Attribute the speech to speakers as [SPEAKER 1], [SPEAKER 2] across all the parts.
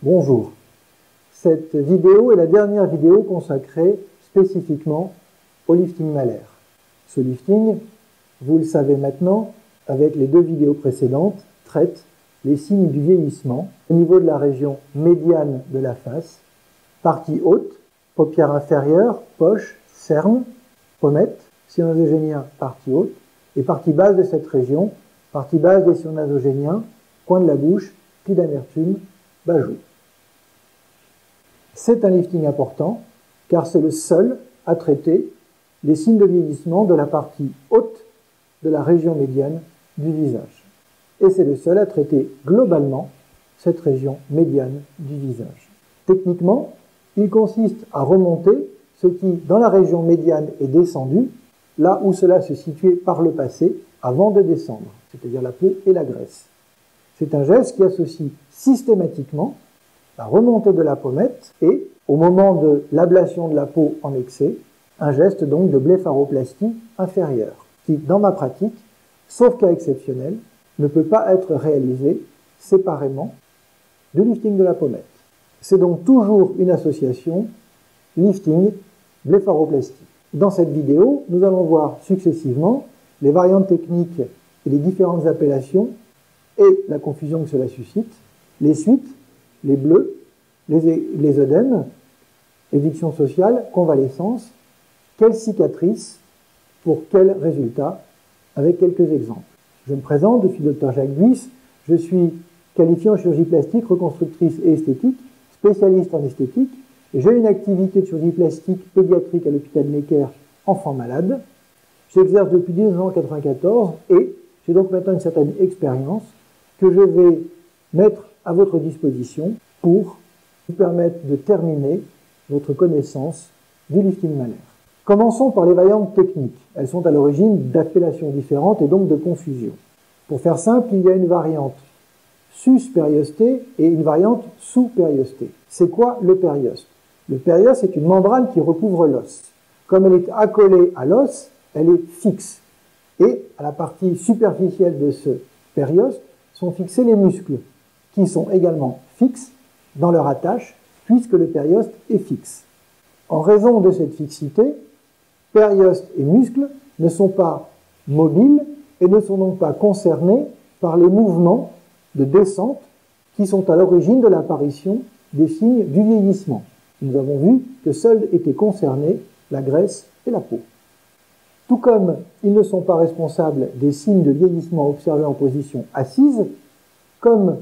[SPEAKER 1] Bonjour. Cette vidéo est la dernière vidéo consacrée spécifiquement au lifting malaire. Ce lifting, vous le savez maintenant, avec les deux vidéos précédentes, traite les signes du vieillissement au niveau de la région médiane de la face, partie haute, paupière inférieure, poche, cerne, pommette, sillon nasogénien, partie haute, et partie basse de cette région, partie basse des sillons nasogéniens, coin de la bouche, pli d'amertume, bas-joue. C'est un lifting important car c'est le seul à traiter les signes de vieillissement de la partie haute de la région médiane du visage. Et c'est le seul à traiter globalement cette région médiane du visage. Techniquement, il consiste à remonter ce qui, dans la région médiane, est descendu, là où cela se situait par le passé, avant de descendre, c'est-à-dire la peau et la graisse. C'est un geste qui associe systématiquement la remontée de la pommette et, au moment de l'ablation de la peau en excès, un geste donc de blépharoplastie inférieure, qui, dans ma pratique, sauf cas exceptionnel, ne peut pas être réalisé séparément du lifting de la pommette. C'est donc toujours une association lifting-blépharoplastie. Dans cette vidéo, nous allons voir successivement les variantes techniques et les différentes appellations et la confusion que cela suscite, les suites, les bleus, les œdèmes, éviction sociale, convalescence, quelle cicatrice, pour quel résultat, avec quelques exemples. Je me présente, je suis Dr Jacques Buys, je suis qualifié en chirurgie plastique, reconstructrice et esthétique, spécialiste en esthétique, et j'ai une activité de chirurgie plastique pédiatrique à l'hôpital Necker, enfants malades. J'exerce depuis 1994 et j'ai donc maintenant une certaine expérience que je vais mettre à votre disposition pour vous permettre de terminer votre connaissance du lifting malaire. Commençons par les variantes techniques. Elles sont à l'origine d'appellations différentes et donc de confusion. Pour faire simple, il y a une variante sus-périoste et une variante sous-périoste. C'est quoi le périoste? Le périoste est une membrane qui recouvre l'os. Comme elle est accolée à l'os, elle est fixe. Et à la partie superficielle de ce périoste sont fixés les muscles, qui sont également fixes dans leur attache, puisque le périoste est fixe. En raison de cette fixité, périoste et muscles ne sont pas mobiles et ne sont donc pas concernés par les mouvements de descente qui sont à l'origine de l'apparition des signes du vieillissement. Nous avons vu que seuls étaient concernés la graisse et la peau. Tout comme ils ne sont pas responsables des signes de vieillissement observés en position assise, comme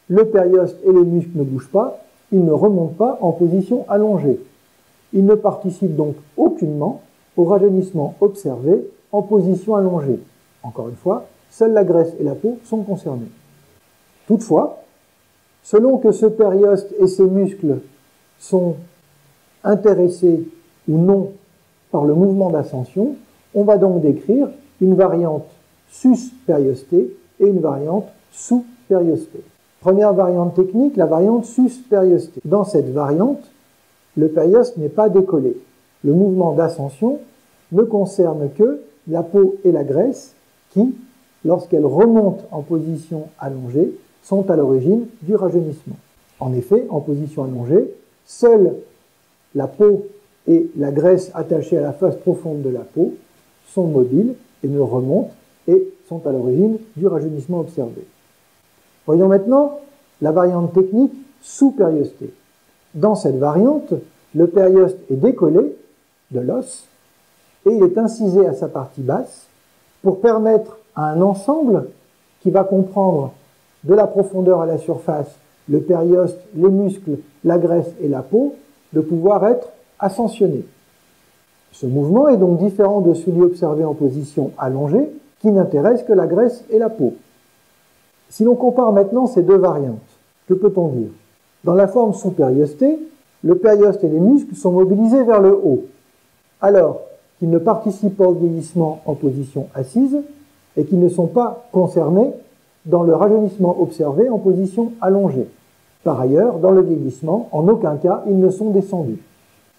[SPEAKER 1] le périoste et les muscles ne bougent pas, ils ne remontent pas en position allongée. Ils ne participent donc aucunement au rajeunissement observé en position allongée. Encore une fois, seules la graisse et la peau sont concernées. Toutefois, selon que ce périoste et ses muscles sont intéressés ou non par le mouvement d'ascension, on va donc décrire une variante sus-périostée et une variante sous-périostée. Première variante technique, la variante sus-périostée. Dans cette variante, le périoste n'est pas décollé. Le mouvement d'ascension ne concerne que la peau et la graisse qui, lorsqu'elles remontent en position allongée, sont à l'origine du rajeunissement. En effet, en position allongée, seule la peau et la graisse attachée à la face profonde de la peau sont mobiles et ne remontent et sont à l'origine du rajeunissement observé. Voyons maintenant la variante technique sous-périostée. Dans cette variante, le périoste est décollé de l'os et il est incisé à sa partie basse pour permettre à un ensemble qui va comprendre de la profondeur à la surface le périoste, les muscles, la graisse et la peau de pouvoir être ascensionné. Ce mouvement est donc différent de celui observé en position allongée qui n'intéresse que la graisse et la peau. Si l'on compare maintenant ces deux variantes, que peut-on dire? Dans la forme sous-périostée, le périoste et les muscles sont mobilisés vers le haut, alors qu'ils ne participent pas au vieillissement en position assise et qu'ils ne sont pas concernés dans le rajeunissement observé en position allongée. Par ailleurs, dans le vieillissement, en aucun cas, ils ne sont descendus.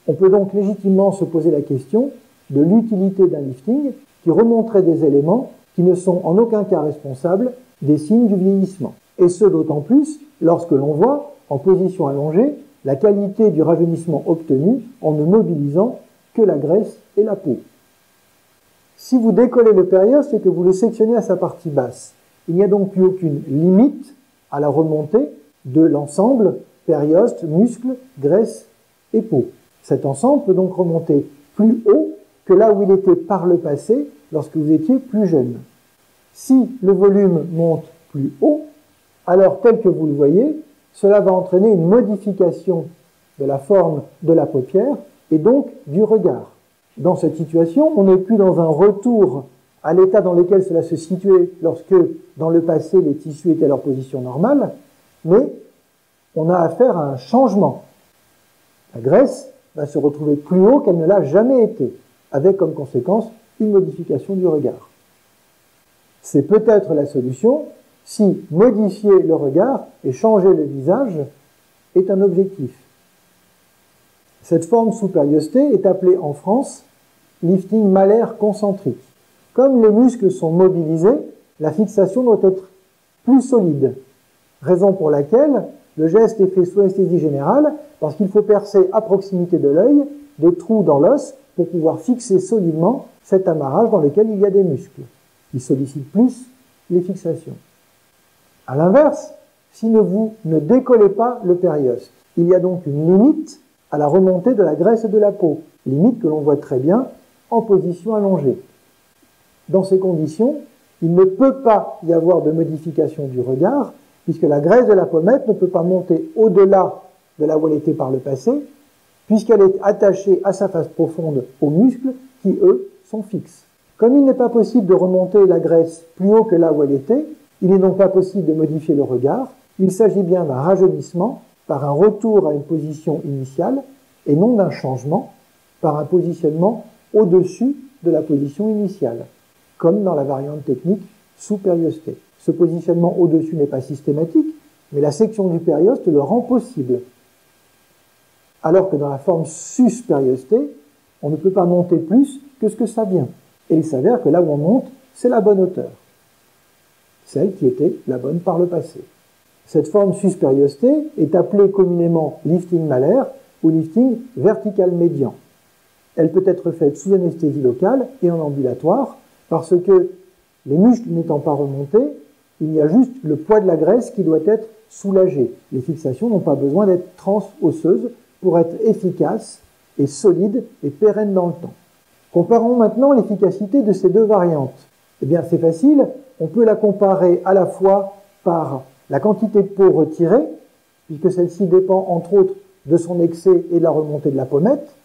[SPEAKER 1] On peut donc légitimement se poser la question de l'utilité d'un lifting qui remonterait des éléments qui ne sont en aucun cas responsables des signes du vieillissement. Et ce d'autant plus lorsque l'on voit en position allongée la qualité du rajeunissement obtenu en ne mobilisant que la graisse et la peau. Si vous décollez le périoste et que vous le sectionnez à sa partie basse, il n'y a donc plus aucune limite à la remontée de l'ensemble périoste, muscles, graisse et peau. Cet ensemble peut donc remonter plus haut que là où il était par le passé lorsque vous étiez plus jeune. Si le volume monte plus haut, alors tel que vous le voyez, cela va entraîner une modification de la forme de la paupière et donc du regard. Dans cette situation, on n'est plus dans un retour à l'état dans lequel cela se situait lorsque, dans le passé, les tissus étaient à leur position normale, mais on a affaire à un changement. La graisse va se retrouver plus haut qu'elle ne l'a jamais été, avec comme conséquence une modification du regard. C'est peut-être la solution si modifier le regard et changer le visage est un objectif. Cette forme sous périostée est appelée en France lifting malaire concentrique. Comme les muscles sont mobilisés, la fixation doit être plus solide, raison pour laquelle le geste est fait sous anesthésie générale parce qu'il faut percer à proximité de l'œil des trous dans l'os pour pouvoir fixer solidement cet amarrage dans lequel il y a des muscles, qui sollicitent plus les fixations. A l'inverse, si vous ne décollez pas le périoste, il y a donc une limite à la remontée de la graisse et de la peau, limite que l'on voit très bien en position allongée. Dans ces conditions, il ne peut pas y avoir de modification du regard, puisque la graisse de la pommette ne peut pas monter au-delà de là où elle était par le passé, puisqu'elle est attachée à sa face profonde aux muscles qui, eux, sont fixes. Comme il n'est pas possible de remonter la graisse plus haut que là où elle était, il n'est donc pas possible de modifier le regard. Il s'agit bien d'un rajeunissement par un retour à une position initiale et non d'un changement par un positionnement au-dessus de la position initiale, comme dans la variante technique sous périostée. Ce positionnement au-dessus n'est pas systématique, mais la section du périoste le rend possible. Alors que dans la forme sus-périostée, on ne peut pas monter plus que ce que ça vient. Et il s'avère que là où on monte, c'est la bonne hauteur, celle qui était la bonne par le passé. Cette forme sus-périostée est appelée communément lifting malaire ou lifting vertical médian. Elle peut être faite sous anesthésie locale et en ambulatoire parce que les muscles n'étant pas remontés, il y a juste le poids de la graisse qui doit être soulagé. Les fixations n'ont pas besoin d'être transosseuses pour être efficaces et solides et pérennes dans le temps. Comparons maintenant l'efficacité de ces deux variantes. Eh bien, c'est facile, on peut la comparer à la fois par la quantité de peau retirée, puisque celle-ci dépend entre autres de son excès et de la remontée de la pommette,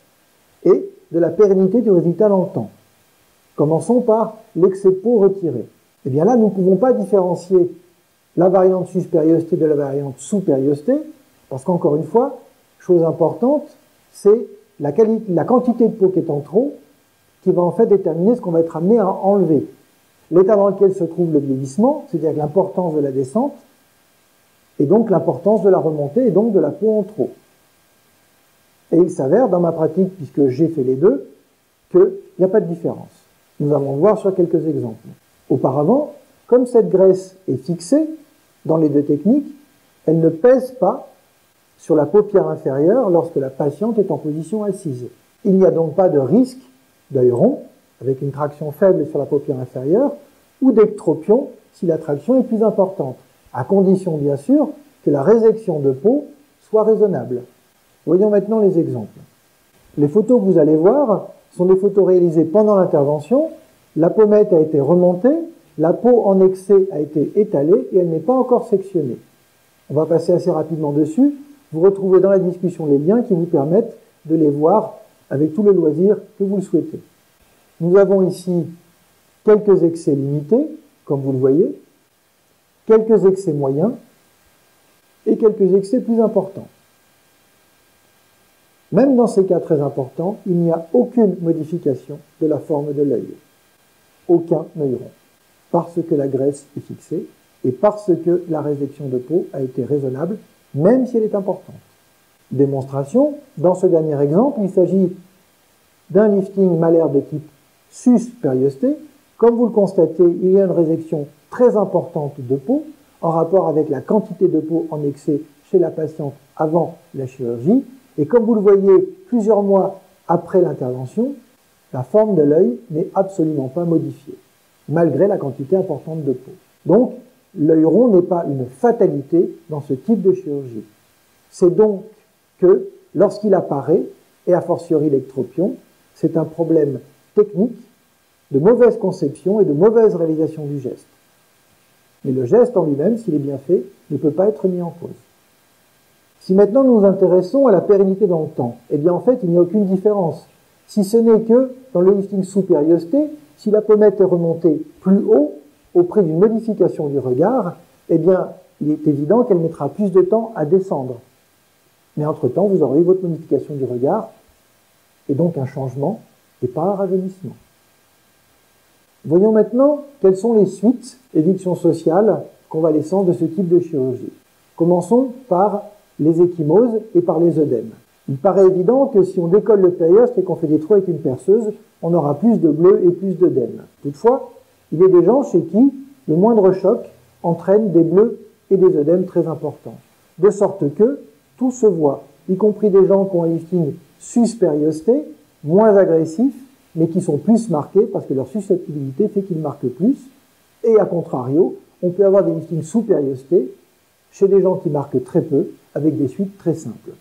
[SPEAKER 1] et de la pérennité du résultat dans le temps. Commençons par l'excès de peau retiré. Eh bien là, nous ne pouvons pas différencier la variante sus-périostée de la variante sous-périostée, parce qu'encore une fois, chose importante, c'est la quantité de peau qui est en trop, qui va en fait déterminer ce qu'on va être amené à enlever. L'état dans lequel se trouve le vieillissement, c'est-à-dire l'importance de la descente, et donc l'importance de la remontée, et donc de la peau en trop. Et il s'avère, dans ma pratique, puisque j'ai fait les deux, qu'il n'y a pas de différence. Nous allons voir sur quelques exemples. Auparavant, comme cette graisse est fixée dans les deux techniques, elle ne pèse pas sur la paupière inférieure lorsque la patiente est en position assise. Il n'y a donc pas de risque d'œil rond, avec une traction faible sur la paupière inférieure, ou d'ectropion si la traction est plus importante, à condition bien sûr que la résection de peau soit raisonnable. Voyons maintenant les exemples. Les photos que vous allez voir sont des photos réalisées pendant l'intervention. La pommette a été remontée, la peau en excès a été étalée et elle n'est pas encore sectionnée. On va passer assez rapidement dessus. Vous retrouvez dans la discussion les liens qui vous permettent de les voir avec tout le loisir que vous le souhaitez. Nous avons ici quelques excès limités, comme vous le voyez, quelques excès moyens et quelques excès plus importants. Même dans ces cas très importants, il n'y a aucune modification de la forme de l'œil. Aucun œil rond. Parce que la graisse est fixée et parce que la résection de peau a été raisonnable, même si elle est importante. Démonstration, dans ce dernier exemple, il s'agit d'un lifting malaire de type sus-périosté. Comme vous le constatez, il y a une résection très importante de peau en rapport avec la quantité de peau en excès chez la patiente avant la chirurgie, et comme vous le voyez, plusieurs mois après l'intervention, la forme de l'œil n'est absolument pas modifiée, malgré la quantité importante de peau. Donc, l'œil rond n'est pas une fatalité dans ce type de chirurgie. C'est donc que, lorsqu'il apparaît, et a fortiori l'ectropion, c'est un problème technique de mauvaise conception et de mauvaise réalisation du geste. Mais le geste en lui-même, s'il est bien fait, ne peut pas être mis en cause. Si maintenant nous nous intéressons à la pérennité dans le temps, eh bien en fait il n'y a aucune différence. Si ce n'est que, dans le lifting sous périosté, si la pommette est remontée plus haut, au prix d'une modification du regard, eh bien il est évident qu'elle mettra plus de temps à descendre. Mais entre-temps, vous aurez eu votre modification du regard, et donc un changement, et pas un rajeunissement. Voyons maintenant quelles sont les suites, éviction sociale, convalescence de ce type de chirurgie. Commençons par les ecchymoses et par les œdèmes. Il paraît évident que si on décolle le périoste et qu'on fait des trous avec une perceuse, on aura plus de bleus et plus d'œdèmes. Toutefois, il y a des gens chez qui le moindre choc entraîne des bleus et des œdèmes très importants. De sorte que tout se voit, y compris des gens qui ont un lifting sus-périosté, moins agressif, mais qui sont plus marqués parce que leur susceptibilité fait qu'ils marquent plus. Et à contrario, on peut avoir des liftings sous-périostés chez des gens qui marquent très peu, avec des suites très simples.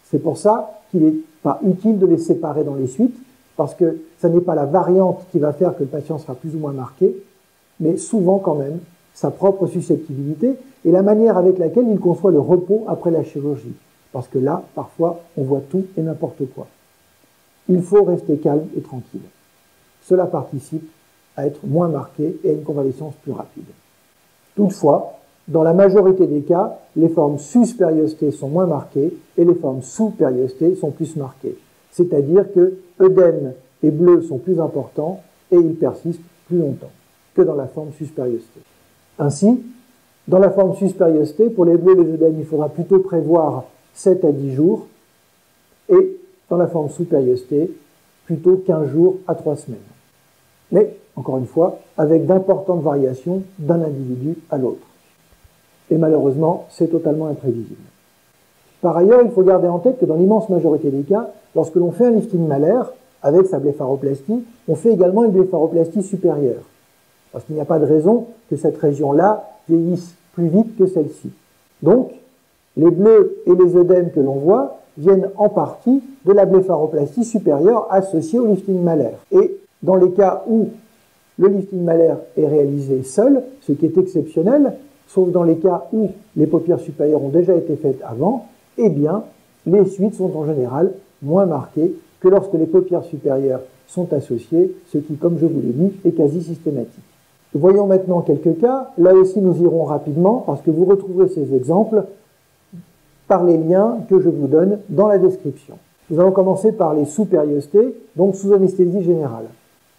[SPEAKER 1] C'est pour ça qu'il n'est pas utile de les séparer dans les suites, parce que ce n'est pas la variante qui va faire que le patient sera plus ou moins marqué, mais souvent quand même sa propre susceptibilité et la manière avec laquelle il conçoit le repos après la chirurgie. Parce que là, parfois, on voit tout et n'importe quoi. Il faut rester calme et tranquille. Cela participe à être moins marqué et à une convalescence plus rapide. Toutefois, dans la majorité des cas, les formes sus-périostées sont moins marquées et les formes sous-périostées sont plus marquées. C'est-à-dire que œdèmes et bleus sont plus importants et ils persistent plus longtemps que dans la forme sus-périostée. Ainsi, dans la forme sus-périostée, pour les bleus et les œdèmes, il faudra plutôt prévoir 7 à 10 jours et dans la forme sous-périostée, plutôt 15 jours à 3 semaines. Mais, encore une fois, avec d'importantes variations d'un individu à l'autre. Et malheureusement, c'est totalement imprévisible. Par ailleurs, il faut garder en tête que dans l'immense majorité des cas, lorsque l'on fait un lifting malaire, avec sa blépharoplastie, on fait également une blépharoplastie supérieure. Parce qu'il n'y a pas de raison que cette région-là vieillisse plus vite que celle-ci. Donc, les bleus et les œdèmes que l'on voit viennent en partie de la blépharoplastie supérieure associée au lifting malaire. Et dans les cas où le lifting malaire est réalisé seul, ce qui est exceptionnel, sauf dans les cas où les paupières supérieures ont déjà été faites avant, eh bien, les suites sont en général moins marquées que lorsque les paupières supérieures sont associées, ce qui, comme je vous l'ai dit, est quasi systématique. Voyons maintenant quelques cas. Là aussi, nous irons rapidement parce que vous retrouverez ces exemples par les liens que je vous donne dans la description. Nous allons commencer par les sous-périostés, donc sous anesthésie générale.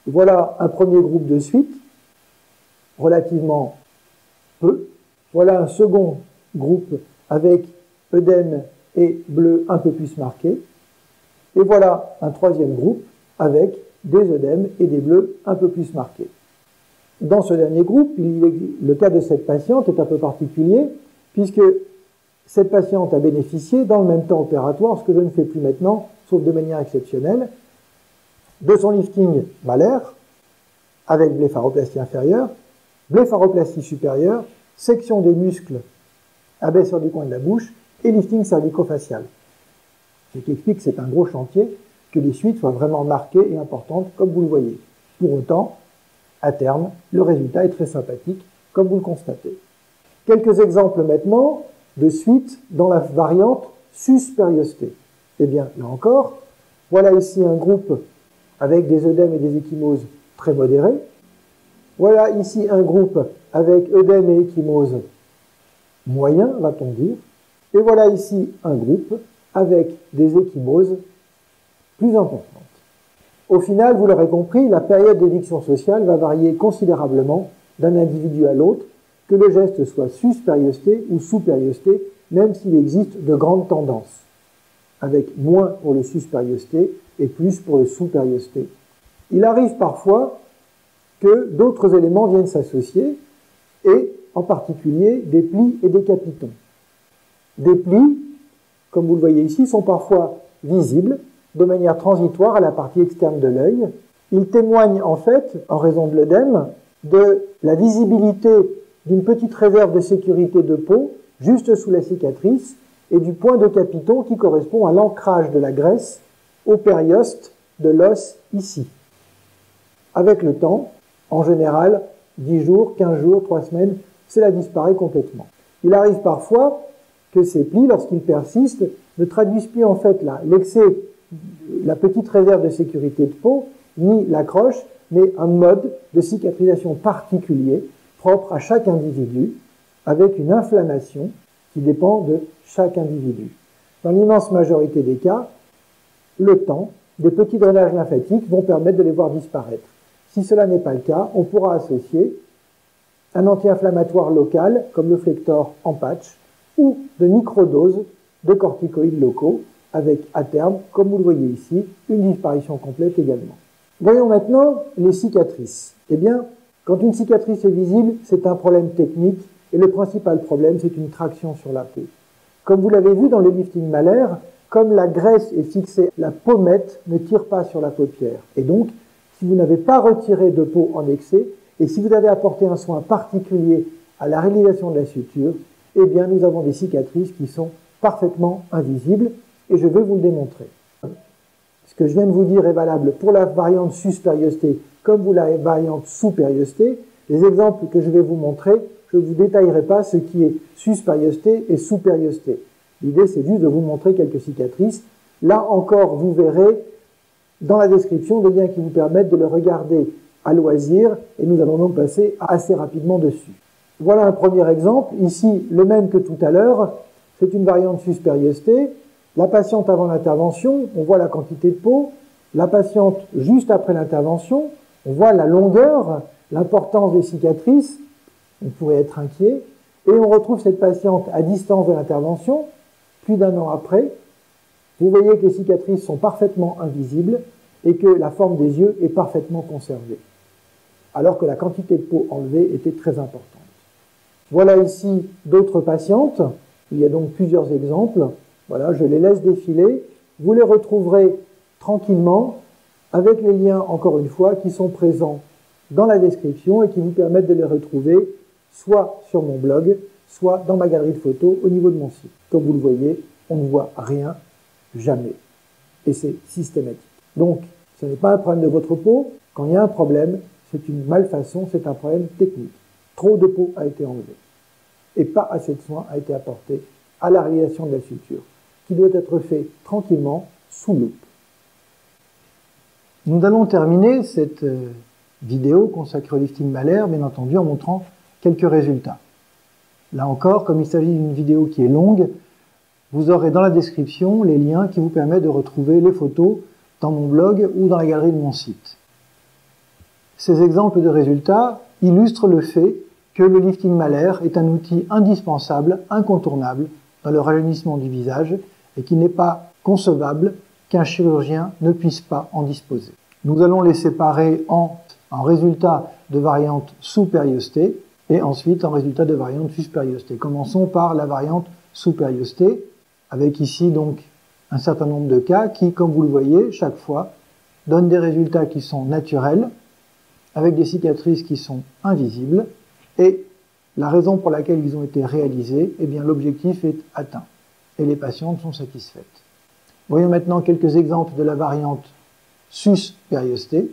[SPEAKER 1] Voilà un premier groupe de suites, relativement peu. Voilà un second groupe avec œdème et bleu un peu plus marqués. Et voilà un troisième groupe avec des œdèmes et des bleus un peu plus marqués. Dans ce dernier groupe, le cas de cette patiente est un peu particulier, puisque cette patiente a bénéficié, dans le même temps opératoire, ce que je ne fais plus maintenant, sauf de manière exceptionnelle, de son lifting malaire, avec blépharoplastie inférieure, blépharoplastie supérieure, section des muscles, abaisseur du coin de la bouche, et lifting cervico-facial. Ce qui explique que c'est un gros chantier, que les suites soient vraiment marquées et importantes, comme vous le voyez. Pour autant, à terme, le résultat est très sympathique, comme vous le constatez. Quelques exemples maintenant de suites dans la variante sus-périostée. Eh bien, là encore, voilà ici un groupe avec des œdèmes et des ecchymoses très modérés. Voilà ici un groupe avec œdème et ecchymose moyen, va-t-on dire. Et voilà ici un groupe avec des ecchymoses plus importantes. Au final, vous l'aurez compris, la période d'éviction sociale va varier considérablement d'un individu à l'autre, que le geste soit sus-périosté ou sous-périosté, même s'il existe de grandes tendances, avec moins pour le sus-périosté et plus pour le sous-périosté. Il arrive parfois que d'autres éléments viennent s'associer, et en particulier des plis et des capitons. des plis, comme vous le voyez ici, sont parfois visibles de manière transitoire à la partie externe de l'œil. Ils témoignent en fait, en raison de l'œdème, de la visibilité d'une petite réserve de sécurité de peau juste sous la cicatrice et du point de capiton qui correspond à l'ancrage de la graisse au périoste de l'os ici. Avec le temps, en général, 10 jours, 15 jours, 3 semaines, cela disparaît complètement. Il arrive parfois que ces plis, lorsqu'ils persistent, ne traduisent plus en fait l'excès, la petite réserve de sécurité de peau, ni l'accroche, mais un mode de cicatrisation particulier, propre à chaque individu, avec une inflammation qui dépend de chaque individu. Dans l'immense majorité des cas, le temps, des petits drainages lymphatiques vont permettre de les voir disparaître. Si cela n'est pas le cas, on pourra associer un anti-inflammatoire local, comme le Flector en patch, ou de microdoses de corticoïdes locaux, avec à terme, comme vous le voyez ici, une disparition complète également. Voyons maintenant les cicatrices. Eh bien, quand une cicatrice est visible, c'est un problème technique, et le principal problème, c'est une traction sur la peau. Comme vous l'avez vu dans le lifting malaire, comme la graisse est fixée, la pommette ne tire pas sur la paupière. Et donc, si vous n'avez pas retiré de peau en excès, et si vous avez apporté un soin particulier à la réalisation de la suture, eh bien, nous avons des cicatrices qui sont parfaitement invisibles, et je vais vous le démontrer. Ce que je viens de vous dire est valable pour la variante sus-périostée comme pour la variante sous-périostée. Les exemples que je vais vous montrer, je ne vous détaillerai pas ce qui est sus-périosté et sous-périosté. L'idée, c'est juste de vous montrer quelques cicatrices. Là encore, vous verrez dans la description des liens qui vous permettent de le regarder à loisir, et nous allons donc passer assez rapidement dessus. Voilà un premier exemple, ici le même que tout à l'heure, c'est une variante sus-périostée. La patiente avant l'intervention, on voit la quantité de peau. La patiente juste après l'intervention, on voit la longueur, l'importance des cicatrices, on pourrait être inquiet. Et on retrouve cette patiente à distance de l'intervention, plus d'un an après. Vous voyez que les cicatrices sont parfaitement invisibles et que la forme des yeux est parfaitement conservée, alors que la quantité de peau enlevée était très importante. Voilà ici d'autres patientes. Il y a donc plusieurs exemples. Voilà, je les laisse défiler. Vous les retrouverez tranquillement avec les liens, encore une fois, qui sont présents dans la description et qui vous permettent de les retrouver soit sur mon blog, soit dans ma galerie de photos au niveau de mon site. Comme vous le voyez, on ne voit rien, jamais. Et c'est systématique. Donc, ce n'est pas un problème de votre peau. Quand il y a un problème, c'est une malfaçon, c'est un problème technique. Trop de peau a été enlevée. Et pas assez de soin a été apporté à la réalisation de la suture, qui doit être fait tranquillement, sous loupe. Nous allons terminer cette vidéo consacrée au lifting malaire, bien entendu, en montrant quelques résultats. Là encore, comme il s'agit d'une vidéo qui est longue, vous aurez dans la description les liens qui vous permettent de retrouver les photos dans mon blog ou dans la galerie de mon site. Ces exemples de résultats illustrent le fait que le lifting malaire est un outil indispensable, incontournable dans le rajeunissement du visage et qu'il n'est pas concevable qu'un chirurgien ne puisse pas en disposer. Nous allons les séparer en résultats de variante sous-périostée et ensuite en résultats de variante sus-périostée. Commençons par la variante sous-périostée, avec ici donc un certain nombre de cas qui, comme vous le voyez, chaque fois, donnent des résultats qui sont naturels, avec des cicatrices qui sont invisibles, et la raison pour laquelle ils ont été réalisés, eh bien l'objectif est atteint, et les patientes sont satisfaites. Voyons maintenant quelques exemples de la variante sus-périostée,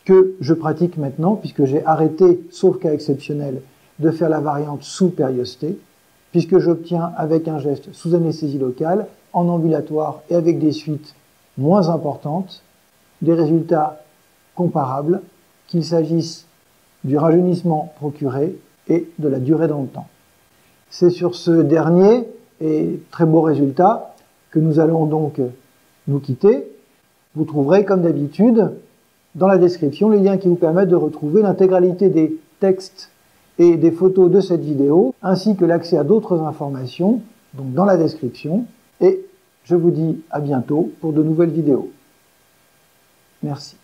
[SPEAKER 1] que je pratique maintenant, puisque j'ai arrêté, sauf cas exceptionnel, de faire la variante sous-périostée, puisque j'obtiens avec un geste sous anesthésie locale, en ambulatoire et avec des suites moins importantes, des résultats comparables, qu'il s'agisse du rajeunissement procuré et de la durée dans le temps. C'est sur ce dernier et très beau résultat que nous allons donc nous quitter. Vous trouverez, comme d'habitude, dans la description, les liens qui vous permettent de retrouver l'intégralité des textes et des photos de cette vidéo, ainsi que l'accès à d'autres informations, donc dans la description. Et je vous dis à bientôt pour de nouvelles vidéos. Merci.